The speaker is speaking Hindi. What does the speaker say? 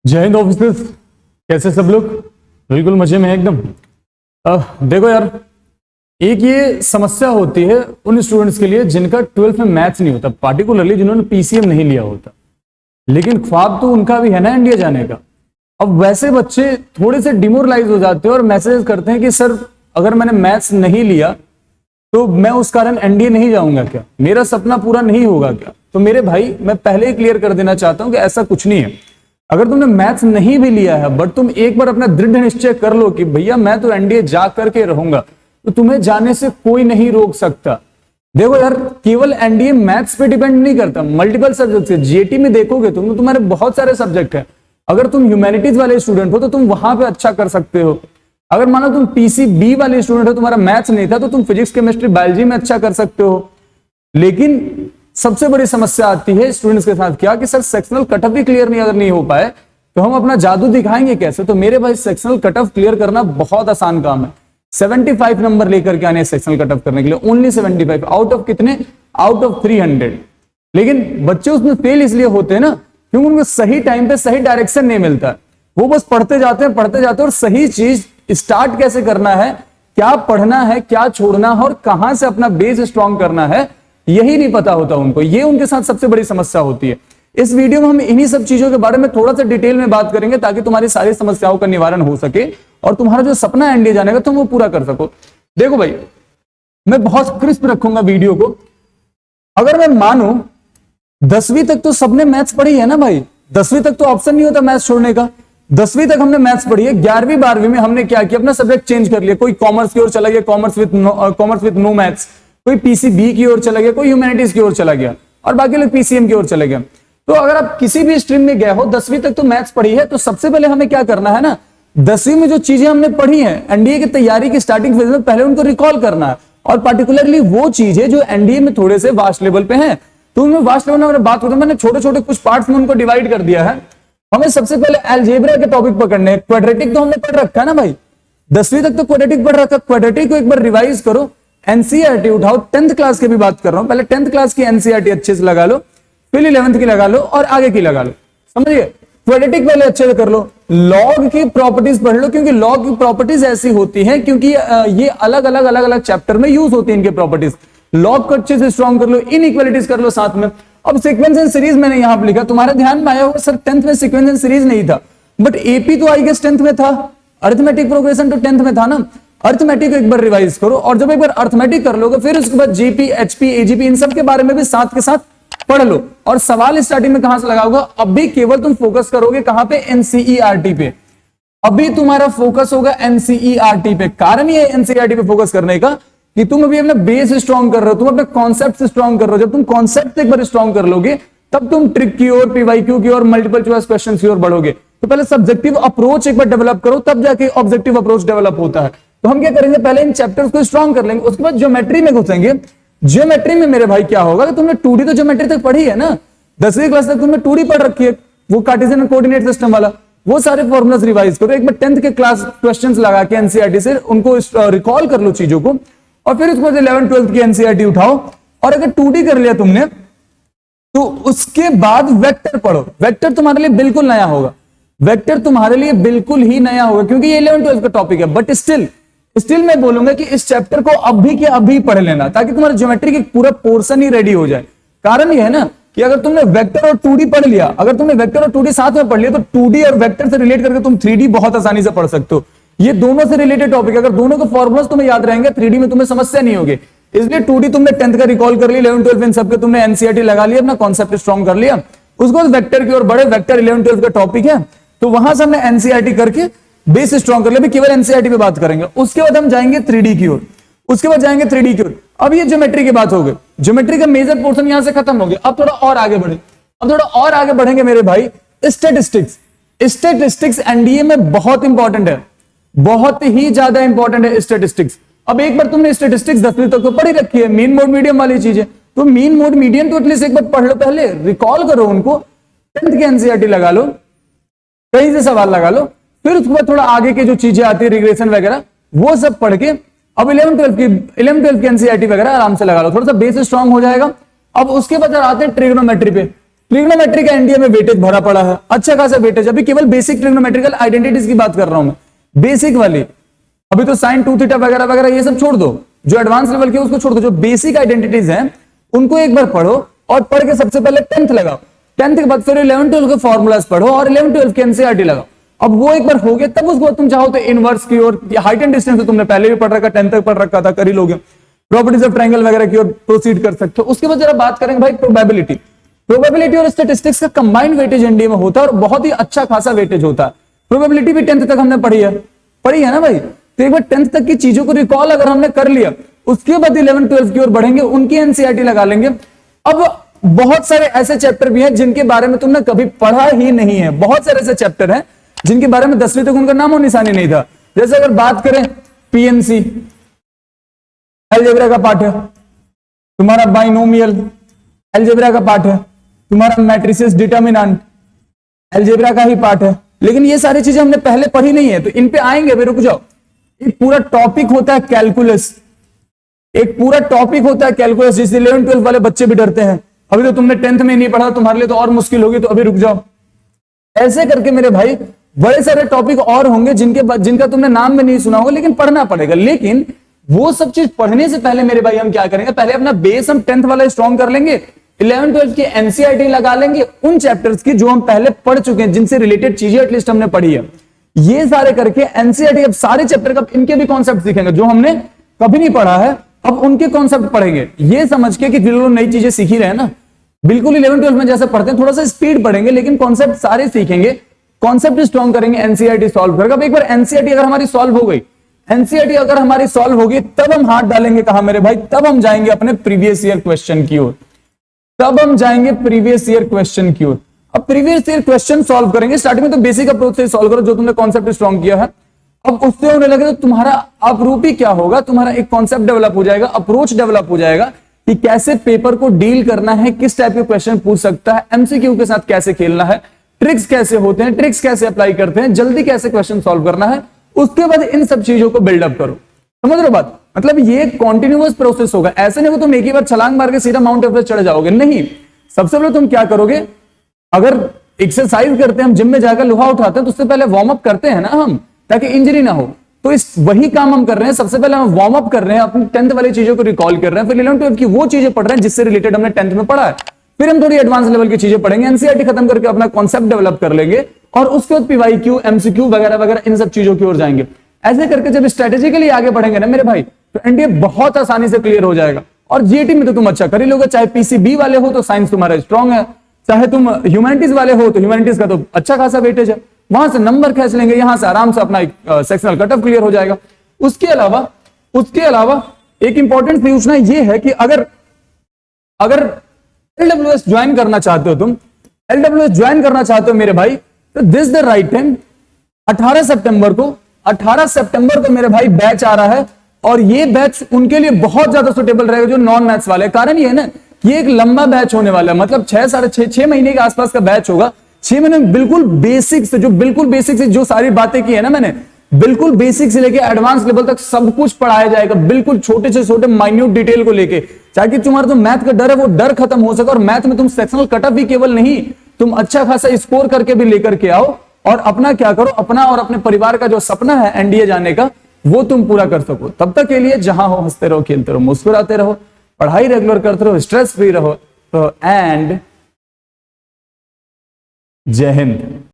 जय हिंद ऑफिसर्स, कैसे सब लोग? बिल्कुल मजे में है एकदम। देखो यार, एक ये समस्या होती है उन स्टूडेंट्स के लिए जिनका 12th में मैथ्स नहीं होता, पार्टिकुलरली जिन्होंने पीसीएम नहीं लिया होता, लेकिन ख्वाब तो उनका भी है ना इंडिया जाने का। अब वैसे बच्चे थोड़े से डिमोरलाइज हो जाते हैं और मैसेज करते हैं कि सर अगर मैंने मैथ्स नहीं लिया तो मैं उस कारण एनडीए नहीं जाऊंगा क्या, मेरा सपना पूरा नहीं होगा क्या? तो मेरे भाई, मैं पहले ही क्लियर कर देना चाहता हूं कि ऐसा कुछ नहीं है। अगर तुमने मैथ्स नहीं भी लिया है बट तुम एक बार अपना दृढ़ निश्चय कर लो कि भैया मैं तो एनडीए जा करके रहूंगा, तो तुम्हें जाने से कोई नहीं रोक सकता। देखो यार, केवल एनडीए मैथ्स पे डिपेंड नहीं करता, मल्टीपल सब्जेक्ट है। जीएटी में देखोगे तुम तो तुम्हारे बहुत सारे सब्जेक्ट है। अगर तुम ह्यूमैनिटीज वाले स्टूडेंट हो तो तुम वहां पे अच्छा कर सकते हो। अगर मानो तुम पीसीबी वाले स्टूडेंट हो, तुम्हारा मैथ्स नहीं था, तो तुम फिजिक्स केमिस्ट्री बायोलॉजी में अच्छा कर सकते हो। लेकिन सबसे बड़ी समस्या आती है स्टूडेंट्स के साथ क्या, कि सर सेक्शनल कट ऑफ भी क्लियर नहीं अगर नहीं हो पाए तो हम अपना जादू दिखाएंगे कैसे? तो मेरे भाई, सेक्शनल कट ऑफ क्लियर करना बहुत आसान काम है। 75 नंबर लेकर के आने सेक्शनल कट ऑफ करने के लिए, ओनली 75 आउट ऑफ कितने? Out of 300। लेकिन बच्चे उसमें फेल इसलिए होते हैं ना क्योंकि उनको सही टाइम पे सही डायरेक्शन नहीं मिलता। वो बस पढ़ते जाते हैं और सही चीज स्टार्ट कैसे करना है, क्या पढ़ना है, क्या छोड़ना है और कहां से अपना बेस स्ट्रॉन्ग करना है, यही नहीं पता होता उनको। ये उनके साथ सबसे बड़ी समस्या होती है। इस वीडियो में हम इन्हीं सब चीजों के बारे में थोड़ा सा डिटेल में बात करेंगे ताकि तुम्हारी सारी समस्याओं का निवारण हो सके और तुम्हारा जो सपना है एनडीए जाने का तुम वो पूरा कर सको। देखो भाई, मैं बहुत क्रिस्प रखूंगा वीडियो को। अगर मैं मानू 10वीं तक तो सबने मैथ्स पढ़ी है ना भाई, 10वीं तक तो ऑप्शन नहीं होता मैथ्स छोड़ने का। 10वीं तक हमने मैथ्स पढ़ी है। 11वीं 12वीं में हमने क्या किया, अपना सब्जेक्ट चेंज कर लिया। कोई कॉमर्स की ओर चला गया, कॉमर्स विद नो मैथ्स, कोई पीसीबी की ओर चला गया, कोई ह्यूमैनिटीज की ओर चला गया और बाकी लोग पीसीएम की ओर चले गए। तो अगर आप किसी भी स्ट्रीम में गए हो, 10वीं तक तो मैथ्स पढ़ी है, तो सबसे पहले हमें क्या करना है ना, 10वीं में जो चीजें हमने पढ़ी है एनडीए की तैयारी की स्टार्टिंग फेज में, पहले उनको रिकॉल करना है। और पार्टिकुलरली वो चीजें जो एनडीए में थोड़े से वास्ट लेवल पे हैं, तो उनमें वास्ट लेवल में बात करता हूं, मैंने छोटे छोटे कुछ पार्ट्स में उनको डिवाइड कर दिया है। हमें सबसे पहले अलजेब्रा के टॉपिक पकड़ने। क्वाड्रेटिक तो हमने पढ़ रखा है ना भाई, 10वीं तक तो क्वाड्रेटिक पढ़ रखा। क्वाड्रेटिक को एक बार रिवाइज करो, एनसीईआरटी उठाओ। 10th क्लास के भी बात कर रहा हूं, पहले 10th क्लास की एनसीईआरटी अच्छे से लगा लो, फिर 11th की लगा लो और आगे की लगा लो। समझिए, क्वाड्रेटिक पहले अच्छे से कर लो। लॉग की प्रॉपर्टीज पढ़ लो, क्योंकि लॉग की प्रॉपर्टीज ऐसी होती हैं क्योंकि ये अलग अलग चैप्टर में यूज होती है इनके प्रॉपर्टीज। लॉग को अच्छे से स्ट्रॉन्ग कर लो, इनइक्वालिटीज कर लो साथ में। अब सीक्वेंस एंड सीरीज मैंने यहां पर लिखा, तुम्हारे ध्यान में आया होगा सर 10th में सीक्वेंस एंड सीरीज नहीं था, बट एपी तो आई गेस 10th में था, अरिथमेटिक प्रोग्रेशन तो 10th में था ना। अर्थमेटिक को एक बार रिवाइज करो और जब एक बार अर्थमेटिक कर लोगे फिर उसके बाद जीपी, एचपी, एजीपी इन सब के बारे में भी साथ के साथ पढ़ लो। और सवाल स्टार्टिंग में कहां से लगाओगे? अब भी केवल तुम फोकस करोगे कहां पे? एनसीईआरटी पे। अभी तुम्हारा फोकस होगा एनसीईआरटी पे। कारण ये एनसीईआरटी पे फोकस करने का कि तुम अभी अपना बेस स्ट्रॉन्ग कर रहे हो, तुम अपने कॉन्सेप्ट स्ट्रॉन्ग कर रहे हो। जब तुम कॉन्सेप्ट एक बार स्ट्रॉन्ग कर लोगे तब तुम ट्रिक की ओर, पीवाईक्यू की ओर, मल्टीपल चॉइस क्वेश्चन की ओर बढ़ोगे। तो पहले सब्जेक्टिव अप्रोच एक बार डेवलप करो, तब जाके ऑब्जेक्टिव अप्रोच डेवलप होता है। तो हम क्या करेंगे, पहले इन चैप्टर्स को स्ट्रॉन्ग कर लेंगे, उसके बाद ज्योमेट्री में घुसेंगे। ज्योमेट्री में मेरे भाई क्या होगा कि तुमने 2D तो ज्योमेट्री तक पढ़ी है ना, 10वीं क्लास तक तुमने 2D पढ़ रखी है, वो कार्टेशियन कोऑर्डिनेट सिस्टम वाला, वो सारे फॉर्मूलाज रिवाइज करो। एक बार 10th के क्लास क्वेश्चंस लगा के एनसीईआरटी से उनको रिकॉल कर लो चीजों को, और फिर उसके बाद 11th 12th की एनसीईआरटी उठाओ। और अगर 2D कर लिया तुमने तो उसके बाद वेक्टर पढ़ो। वेक्टर तुम्हारे लिए बिल्कुल नया होगा, वेक्टर तुम्हारे लिए बिल्कुल ही नया होगा क्योंकि ये 11th 12th का टॉपिक है। बट स्टिल मैं बोलूंगा कि इस चैप्टर को अभी के अभी पढ़ लेना ताकि तुम्हारा ज्योमेट्री की पूरा पोर्शन ही रेडी हो जाए। कारण ये है ना कि अगर तुमने वेक्टर और 2D पढ़ लिया, अगर तुमने वेक्टर और 2D साथ में पढ़ लिया, तो 2D और वेक्टर से रिलेट करके तुम 3D बहुत आसानी से पढ़ सकते हो। ये दोनों से रिलेटेड टॉपिक, अगर दोनों के फॉर्मुलास तुम्हें याद रहेंगे 3D में तुम्हें समस्या नहीं होगी। इसलिए 2D तुमने 10th का रिकॉल कर लिया, 11th 12th इन सबके तुमने एनसीईआरटी लगा लिया, अपना कॉन्सेप्ट स्ट्रॉन्ग कर लिया। उसके बाद वेक्टर की ओर बढ़े। वेक्टर 11th 12th का टॉपिक है, तो वहां से हमने एनसीईआरटी करके बेस स्ट्रॉन्ग कर लिया। केवल एनसीईआरटी पे बात करेंगे, उसके बाद हम जाएंगे 3D की ओर, उसके बाद जाएंगे 3D की ओर। अब ये ज्योमेट्री की बात हो गई, ज्योमेट्री का मेजर पोर्शन यहां से खत्म हो गया। अब थोड़ा और आगे बढ़े, अब थोड़ा और आगे बढ़ेंगे मेरे भाई। स्टैटिस्टिक्स, स्टैटिस्टिक्स एनडीए में बहुत इंपॉर्टेंट है, बहुत ही ज्यादा इंपॉर्टेंट है स्टैटिस्टिक्स। अब एक बार तुमने स्टैटिस्टिक्स 10वीं तक तो पढ़ी रखी है, मीन मोड मीडियम वाली चीजें, तो मीन मोड मीडियम तो एटलीस्ट एक बार पढ़ लो, पहले रिकॉल करो उनको। 10th की एनसीईआरटी लगा लो, कहीं से सवाल लगा लो, फिर उसके बाद थोड़ा आगे की जो चीजें आती है रिग्रेशन वगैरह वो सब पढ़ के अब 11th 12th की एनसीईआरटी वगैरह आराम से लगा लो, थोड़ा सा बेस स्ट्रॉन्ग हो जाएगा। अब उसके बाद आते हैं ट्रिग्नोमेट्री पे। ट्रिग्नोमेट्री का एनडीए में वेटेज भरा पड़ा है, अच्छा खासा वेटेज। अभी केवल बेसिक ट्रिग्नोमेट्रिकल आइडेंटिटीज की बात कर रहा हूं मैं, बेसिक वाली। अभी तो साइन 2 थीटा वगैरह वगैरह ये सब छोड़ दो, जो एडवांस लेवल के उसको छोड़ दो, जो बेसिक आइडेंटिटीज हैं उनको एक बार पढ़ो, और पढ़ के सबसे पहले 10th लगाओ। 10th के बाद फिर 11 12 के फॉर्मूलाज पढ़ो और 11 12 के एनसीईआरटी लगाओ। अब वो एक बार हो गया, तब उसको तुम चाहो तो इनवर्स की ओर, हाइट एंड डिस्टेंस तो तुमने पहले भी पढ़ रखा, 10th तक पढ़ रखा था, कर ही लोगे। प्रॉपर्टीज ऑफ ट्रायंगल वगैरह की ओर प्रोसीड कर सकते हो। उसके बाद जरा बात करेंगे भाई प्रोबेबिलिटी। प्रोबेबिलिटी और स्टैटिस्टिक्स का कंबाइंड वेटेज एनडीए में होता है, और बहुत ही अच्छा खासा वेटेज होता है। प्रोबेबिलिटी भी 10th तक हमने पढ़ी है ना भाई। तो एक बार 10th तक की चीजों को रिकॉल अगर हमने कर लिया, उसके बाद 11 12 की ओर बढ़ेंगे, उनकी एनसीईआरटी लगा लेंगे। अब बहुत सारे ऐसे चैप्टर भी हैं जिनके बारे में तुमने कभी पढ़ा ही नहीं है, बहुत सारे ऐसे चैप्टर हैं जिनके बारे में 10वीं तक उनका नाम और निशानी नहीं था। जैसे अगर बात करें पीएमसी, अलजेब्रा का पार्ट है, तुम्हारा बाइनोमियल अलजेब्रा का पार्ट है, तुम्हारा मैट्रिसेस डिटर्मिनेंट अलजेब्रा का ही पार्ट है। लेकिन ये सारी चीजें हमने पहले पढ़ी नहीं है, तो इन पे आएंगे। रुक जाओ, एक पूरा टॉपिक होता है कैलकुलस, एक पूरा टॉपिक होता है कैलकुलस, जिससे 11 12 वाले बच्चे भी डरते हैं। अभी तो तुमने 10th में नहीं पढ़ा, तुम्हारे लिए तो और मुश्किल होगी, तो अभी रुक जाओ। ऐसे करके मेरे भाई बड़े सारे टॉपिक और होंगे जिनका तुमने नाम में नहीं सुना होगा, लेकिन पढ़ना पड़ेगा। लेकिन वो सब चीज पढ़ने से पहले मेरे भाई हम क्या करेंगे, पहले अपना बेस हम 10th वाला स्ट्रॉन्ग कर लेंगे, 11 12 की एनसीईआरटी लगा लेंगे उन चैप्टर्स की जो हम पहले पढ़ चुके हैं, जिनसे रिलेटेड चीजें एटलीस्ट हमने पढ़ी है। ये सारे करके एनसीईआरटी, अब सारे चैप्टर का इनके भी कॉन्सेप्ट सीखेंगे जो हमने कभी नहीं पढ़ा है, अब उनके कॉन्सेप्ट पढ़ेंगे। ये समझ के कि बिल्कुल नई चीजें सीख ही रहे हैं ना, बिल्कुल 11 12 में जैसे पढ़ते हैं, थोड़ा सा स्पीड पढ़ेंगे, लेकिन कॉन्सेप्ट सारे सीखेंगे, कॉन्सेप्ट स्ट्रॉन्ग करेंगे, एनसीईआरटी सॉल्व करेगा। अब एक बार एनसीईआरटी अगर हमारी सॉल्व हो गई, एनसीईआरटी अगर हमारी सॉल्व होगी, तब हम हाथ डालेंगे कहां मेरे भाई, तब हम जाएंगे अपने प्रीवियस ईयर क्वेश्चन की ओर, तब हम जाएंगे प्रीवियस ईयर क्वेश्चन की ओर। अब प्रीवियस ईयर क्वेश्चन सॉल्व करेंगे, स्टार्टिंग में तो बेसिक अप्रोच से सॉल्व करो जो तुमने कॉन्सेप्ट स्ट्रॉन्ग किया है। अब उससे होने लगे तो तुम्हारा अप्रूप ही क्या होगा, तुम्हारा एक कॉन्सेप्ट डेवलप हो जाएगा, अप्रोच डेवलप हो जाएगा कि कैसे पेपर को डील करना है, किस टाइप के क्वेश्चन पूछ सकता है, एमसीक्यू के साथ कैसे खेलना है, ट्रिक्स कैसे होते हैं, ट्रिक्स कैसे अप्लाई करते हैं, जल्दी कैसे क्वेश्चन सॉल्व करना है। उसके बाद इन सब चीजों को बिल्डअप करो। समझ रहे हो बात, मतलब ये कॉन्टिन्यूअस प्रोसेस होगा। ऐसे नहीं हो तुम एक ही बार छलांग मार के सीधा माउंट एवरेस्ट चढ़ जाओगे, नहीं। सबसे पहले तुम क्या करोगे, अगर एक्सरसाइज करते हैं, हम जिम में जाकर लोहा उठाते हैं, तो उससे पहले वार्म अप करते हैं ना हम, ताकि इंजरी ना हो। तो इस वही काम हम कर रहे हैं, सबसे पहले हम वार्म अप कर रहे हैं, अपनी 10th वाली चीजों को रिकॉल कर रहे हैं, फिर 11 12 की वो चीजें पढ़ रहे हैं जिससे रिलेटेड हमने 10th में पढ़ा है। फिर हम थोड़ी एडवांस लेवल की चीजें पढ़ेंगे, एनसीईआरटी खत्म करके अपना कॉन्सेप्ट डेवलप कर लेंगे, और उसके बाद पीवाईक्यू, एमसीक्यू वगैरह वगैरह इन सब चीजों की ओर जाएंगे। ऐसे करके जब स्ट्रेटेजिकली आगे बढ़ेंगे ना मेरे भाई, तो एनडीए बहुत आसानी से क्लियर हो जाएगा। और जीएटी में तो तुम अच्छा कर ही लोगे, चाहे पीसीबी वाले हो तो साइंस तुम्हारा स्ट्रॉन्ग है, चाहे तुम ह्यूमैनिटीज वाले हो तो ह्यूमैनिटीज का तो अच्छा खासा वेटेज है, वहां से नंबर खींच लेंगे, यहां से आराम से अपना सेक्शनल कट ऑफ क्लियर हो जाएगा। उसके अलावा एक इंपॉर्टेंट सूचना ये है कि अगर एलडब्ल्यूएस ज्वाइन करना चाहते हो, तुम एलडब्ल्यूएस ज्वाइन करना चाहते हो मेरे भाई, तो दिस द राइट टाइम। 18 सितंबर को मेरे भाई बैच आ रहा है, और ये बैच उनके लिए बहुत ज्यादा सुटेबल रहेगा जो नॉन मैथ्स वाले। कारण ये है ना, ये एक लंबा बैच होने वाला है, मतलब 6 महीने के आसपास का बैच होगा। 6 महीने में बिल्कुल बेसिक से जो सारी बातें की है ना मैंने, बिल्कुल बेसिक से लेके एडवांस लेवल तक सब कुछ पढ़ाया जाएगा, बिल्कुल छोटे से छोटे माइन्यूट डिटेल को लेके, ताकि तुम्हारा जो मैथ का डर है वो डर खत्म हो सके। और मैथ में तुम सेक्शनल कट ऑफ भी केवल नहीं, तुम अच्छा खासा स्कोर करके भी लेकर के आओ, और अपना क्या करो, अपना और अपने परिवार का जो सपना है एनडीए जाने का, वो तुम पूरा कर सको। तब तक के लिए जहां हो हंसते रहो, खेलते रहो, मुस्कुराते रहो, पढ़ाई रेगुलर करते रहो, स्ट्रेस फ्री रहो। तो एंड जय हिंद।